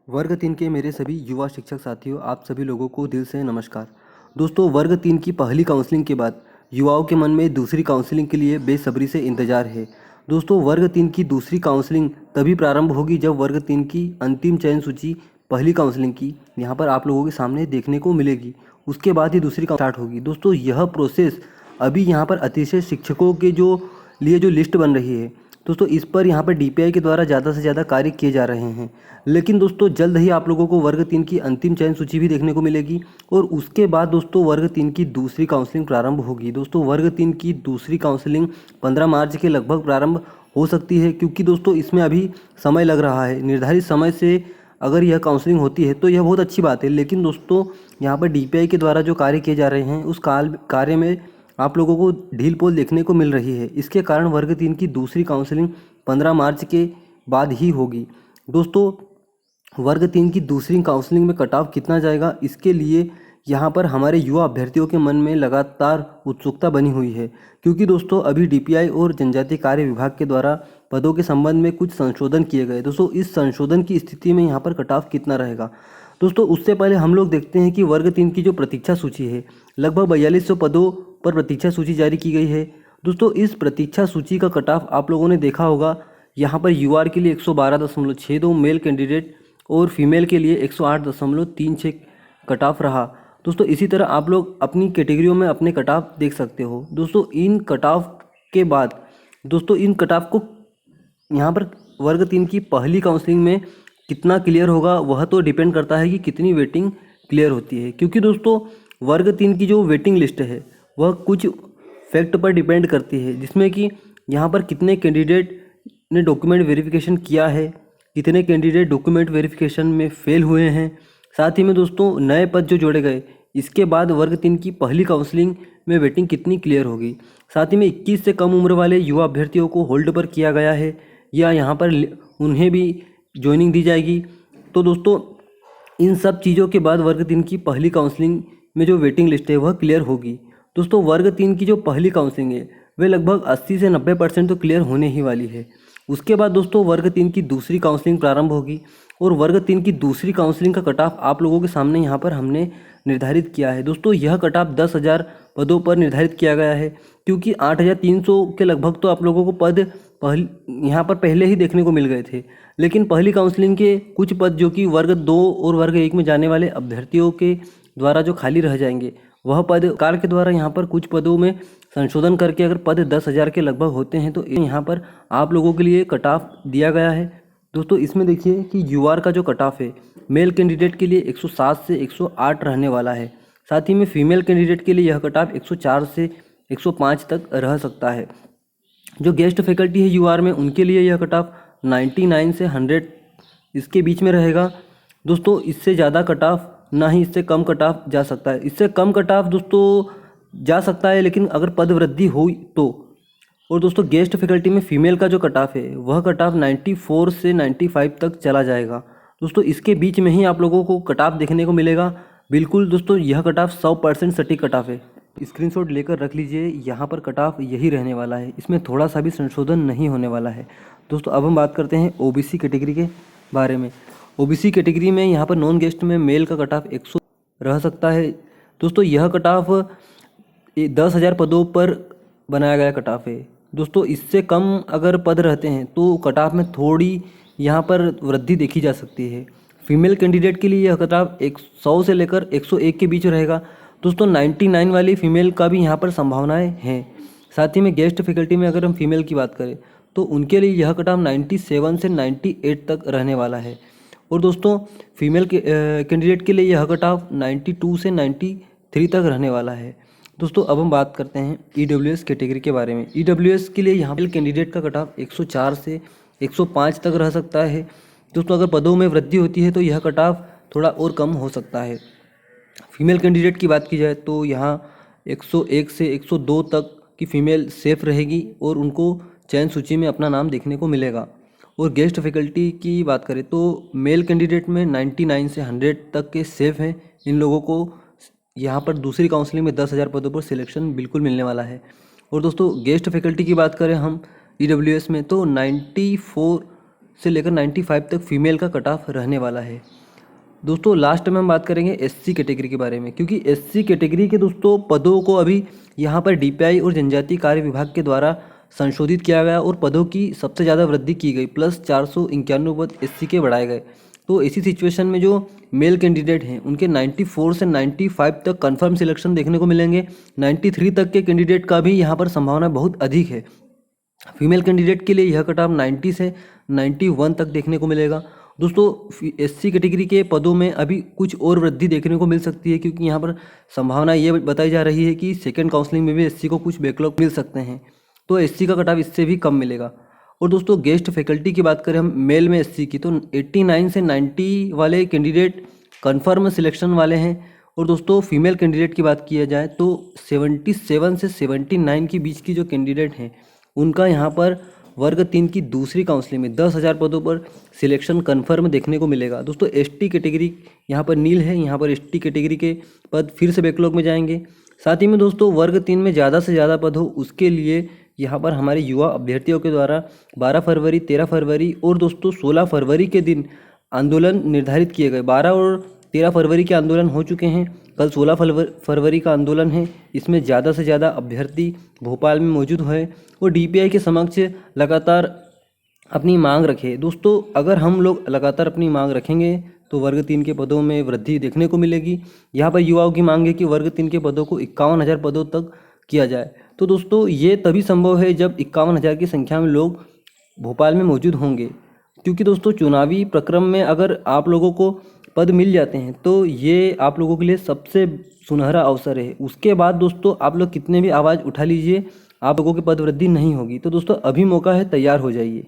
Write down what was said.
वर्ग 3 के मेरे सभी युवा शिक्षक साथियों, आप सभी लोगों को दिल से नमस्कार। दोस्तों, वर्ग 3 की पहली काउंसलिंग के बाद युवाओं के मन में दूसरी काउंसलिंग के लिए बेसब्री से इंतजार है। दोस्तों, वर्ग 3 की दूसरी काउंसलिंग तभी प्रारंभ होगी जब वर्ग 3 की अंतिम चयन सूची पहली काउंसलिंग की यहाँ पर आप लोगों के सामने देखने को मिलेगी। उसके बाद ही दूसरी स्टार्ट होगी। दोस्तों, यह प्रोसेस अभी यहाँ पर अतिशय शिक्षकों के जो लिस्ट बन रही है, दोस्तों इस पर यहाँ पर डीपीआई के द्वारा ज़्यादा से ज़्यादा कार्य किए जा रहे हैं। लेकिन दोस्तों, जल्द ही आप लोगों को वर्ग 3 की अंतिम चयन सूची भी देखने को मिलेगी और उसके बाद दोस्तों वर्ग 3 की दूसरी काउंसलिंग प्रारंभ होगी। दोस्तों, वर्ग 3 की दूसरी काउंसलिंग 15 मार्च के लगभग प्रारंभ हो सकती है, क्योंकि दोस्तों इसमें अभी समय लग रहा है। निर्धारित समय से अगर यह काउंसलिंग होती है तो यह बहुत अच्छी बात है। लेकिन दोस्तों, यहाँ पर डीपीआई के द्वारा जो कार्य किए जा रहे हैं उस कार्य में आप लोगों को ढील पोल देखने को मिल रही है। इसके कारण वर्ग 3 की दूसरी काउंसलिंग 15 मार्च के बाद ही होगी। दोस्तों, वर्ग 3 की दूसरी काउंसलिंग में कट ऑफ कितना जाएगा, इसके लिए यहाँ पर हमारे युवा अभ्यर्थियों के मन में लगातार उत्सुकता बनी हुई है, क्योंकि दोस्तों अभी डीपीआई और जनजातीय कार्य विभाग के द्वारा पदों के संबंध में कुछ संशोधन किए गए। दोस्तों, इस संशोधन की स्थिति में यहाँ पर कट ऑफ कितना रहेगा। दोस्तों, उससे पहले हम लोग देखते हैं कि वर्ग 3 की जो प्रतीक्षा सूची है, लगभग 4200 पदों पर प्रतीक्षा सूची जारी की गई है। दोस्तों, इस प्रतीक्षा सूची का कट ऑफ आप लोगों ने देखा होगा। यहाँ पर यूआर के लिए 112.62 मेल कैंडिडेट और फीमेल के लिए 108.36 कट ऑफ रहा। दोस्तों, इसी तरह आप लोग अपनी कैटेगरियों में अपने कट ऑफ देख सकते हो। दोस्तों, इन कट ऑफ के बाद दोस्तों इन कट ऑफ को यहाँ पर वर्ग 3 की पहली काउंसलिंग में कितना क्लियर होगा, वह तो डिपेंड करता है कि कितनी वेटिंग क्लियर होती है। क्योंकि दोस्तों वर्ग 3 की जो वेटिंग लिस्ट है वह कुछ फैक्ट पर डिपेंड करती है, जिसमें कि यहाँ पर कितने कैंडिडेट ने डॉक्यूमेंट वेरिफिकेशन किया है, कितने कैंडिडेट डॉक्यूमेंट वेरिफिकेशन में फेल हुए हैं। साथ ही में दोस्तों नए पद जो जोड़े गए, इसके बाद वर्ग 3 की पहली काउंसलिंग में वेटिंग कितनी क्लियर होगी। साथ ही में 21 से कम उम्र वाले युवा अभ्यर्थियों को होल्ड पर किया गया है या यहाँ पर उन्हें भी ज्वाइनिंग दी जाएगी। तो दोस्तों, इन सब चीज़ों के बाद वर्ग 3 की पहली काउंसलिंग में जो वेटिंग लिस्ट है वह क्लियर होगी। दोस्तों, वर्ग 3 की जो पहली काउंसलिंग है वह लगभग 80 से 90% तो क्लियर होने ही वाली है। उसके बाद दोस्तों वर्ग 3 की दूसरी काउंसलिंग प्रारंभ होगी और वर्ग 3 की दूसरी काउंसलिंग का कट ऑफ आप लोगों के सामने यहाँ पर हमने निर्धारित किया है। दोस्तों, यह कट ऑफ 10,000 पदों पर निर्धारित किया गया है, क्योंकि 8,300 के लगभग तो आप लोगों को पद यहाँ पर पहले ही देखने को मिल गए थे। लेकिन पहली काउंसलिंग के कुछ पद जो कि वर्ग 2 और वर्ग 1 में जाने वाले अभ्यर्थियों के द्वारा जो खाली रह जाएंगे, वह पद सरकार के द्वारा यहाँ पर कुछ पदों में संशोधन करके अगर पद 10,000 के लगभग होते हैं तो यहाँ पर आप लोगों के लिए कट ऑफ दिया गया है। दोस्तों, इसमें देखिए कि यूआर का जो कट ऑफ है मेल कैंडिडेट के लिए 107 से 108 रहने वाला है। साथ ही में फीमेल कैंडिडेट के लिए यह कट ऑफ 104 से 105 तक रह सकता है। जो गेस्ट फैकल्टी है यूआर में, उनके लिए यह कट ऑफ 99 से 100 इसके बीच में रहेगा। दोस्तों, इससे ज़्यादा कट ऑफ ना ही इससे कम कट ऑफ जा सकता है। इससे कम कट ऑफ दोस्तों जा सकता है, लेकिन अगर पद वृद्धि हुई तो। और दोस्तों, गेस्ट फैकल्टी में फीमेल का जो कट ऑफ है वह कट ऑफ 94 से 95 तक चला जाएगा। दोस्तों, इसके बीच में ही आप लोगों को कट ऑफ देखने को मिलेगा। बिल्कुल दोस्तों, यह कट ऑफ 100% सटीक कट ऑफ है। स्क्रीनशॉट लेकर रख लीजिए, यहाँ पर कट ऑफ यही रहने वाला है, इसमें थोड़ा सा भी संशोधन नहीं होने वाला है। दोस्तों, अब हम बात करते हैं ओबीसी कैटेगरी के बारे में। ओबीसी कैटेगरी में यहाँ पर नॉन गेस्ट में मेल का कट ऑफ 100 रह सकता है। दोस्तों, यह कट ऑफ 10,000 पदों पर बनाया गया कट ऑफ है। दोस्तों, इससे कम अगर पद रहते हैं तो कट ऑफ में थोड़ी यहाँ पर वृद्धि देखी जा सकती है। फीमेल कैंडिडेट के लिए यह कट ऑफ 100 से लेकर 101 के बीच रहेगा। दोस्तों, 99 वाली फीमेल का भी यहाँ पर संभावनाएं हैं। साथ ही में गेस्ट फैकल्टी में अगर हम फीमेल की बात करें तो उनके लिए यह कट ऑफ 97 से 98 तक रहने वाला है। और दोस्तों, फीमेल कैंडिडेट के लिए यह कट ऑफ 92 से 93 तक रहने वाला है। दोस्तों, अब हम बात करते हैं ईडब्ल्यूएस कैटेगरी के बारे में। ईडब्ल्यूएस के लिए यहाँ पर कैंडिडेट का कट ऑफ 104 से 105 तक रह सकता है। दोस्तों, अगर पदों में वृद्धि होती है तो यह कट ऑफ थोड़ा और कम हो सकता है। फीमेल कैंडिडेट की बात की जाए तो यहाँ 101 से 102 तक की फीमेल सेफ रहेगी और उनको चयन सूची में अपना नाम देखने को मिलेगा। और गेस्ट फैकल्टी की बात करें तो मेल कैंडिडेट में 99 से 100 तक के सेफ हैं। इन लोगों को यहाँ पर दूसरी काउंसलिंग में 10,000 पदों पर सिलेक्शन बिल्कुल मिलने वाला है। और दोस्तों, गेस्ट फैकल्टी की बात करें हम ईडब्ल्यूएस में तो 94 से लेकर 95 तक फीमेल का कट ऑफ रहने वाला है। दोस्तों लास्ट में हम बात करेंगे एससी कैटेगरी के बारे में, क्योंकि एससी कैटेगरी के दोस्तों पदों को अभी यहाँ पर डीपीआई और जनजातीय कार्य विभाग के द्वारा संशोधित किया गया और पदों की सबसे ज़्यादा वृद्धि की गई, प्लस 491 पद एससी के बढ़ाए गए। तो इसी सिचुएशन में जो मेल कैंडिडेट हैं उनके 94 से 95 तक कंफर्म सिलेक्शन देखने को मिलेंगे। 93 तक के कैंडिडेट का भी यहाँ पर संभावना बहुत अधिक है। फीमेल कैंडिडेट के लिए यह कट ऑफ 90 से 91 तक देखने को मिलेगा। दोस्तों एससी कैटेगरी के पदों में अभी कुछ और वृद्धि देखने को मिल सकती है, क्योंकि यहाँ पर संभावना ये बताई जा रही है कि सेकेंड काउंसलिंग में भी एससी को कुछ बैकलॉग मिल सकते हैं, तो एससी का कट ऑफ इससे भी कम मिलेगा। और दोस्तों गेस्ट फैकल्टी की बात करें हम मेल में एससी की, तो 89 से 90 वाले कैंडिडेट कन्फर्म सिलेक्शन वाले हैं। और दोस्तों फीमेल कैंडिडेट की बात किया जाए तो 77 से 79 के बीच की जो कैंडिडेट हैं उनका यहाँ पर वर्ग 3 की दूसरी काउंसलिंग में 10,000 पदों पर सिलेक्शन कन्फर्म देखने को मिलेगा। दोस्तों एसटी कैटेगरी यहाँ पर नील है, यहाँ पर एसटी कैटेगरी के पद फिर से बैकलॉग में जाएंगे। साथ ही में दोस्तों वर्ग 3 में ज़्यादा से ज़्यादा पद हो उसके लिए यहाँ पर हमारे युवा अभ्यर्थियों के द्वारा 12 फरवरी, 13 फरवरी और दोस्तों 16 फरवरी के दिन आंदोलन निर्धारित किए गए। 12 और 13 फरवरी के आंदोलन हो चुके हैं, कल 16 फरवरी का आंदोलन है। इसमें ज़्यादा से ज़्यादा अभ्यर्थी भोपाल में मौजूद है और डीपीआई के समक्ष लगातार अपनी मांग रखे। दोस्तों अगर हम लोग लगातार अपनी मांग रखेंगे तो वर्ग 3 के पदों में वृद्धि देखने को मिलेगी। यहाँ पर युवाओं की मांग है कि वर्ग 3 के पदों को 51,000 पदों तक किया जाए। तो दोस्तों ये तभी संभव है जब 51,000 की संख्या में लोग भोपाल में मौजूद होंगे, क्योंकि दोस्तों चुनावी प्रक्रम में अगर आप लोगों को पद मिल जाते हैं तो ये आप लोगों के लिए सबसे सुनहरा अवसर है। उसके बाद दोस्तों आप लोग कितने भी आवाज़ उठा लीजिए, आप लोगों की पद वृद्धि नहीं होगी। तो दोस्तों अभी मौका है, तैयार हो जाइए।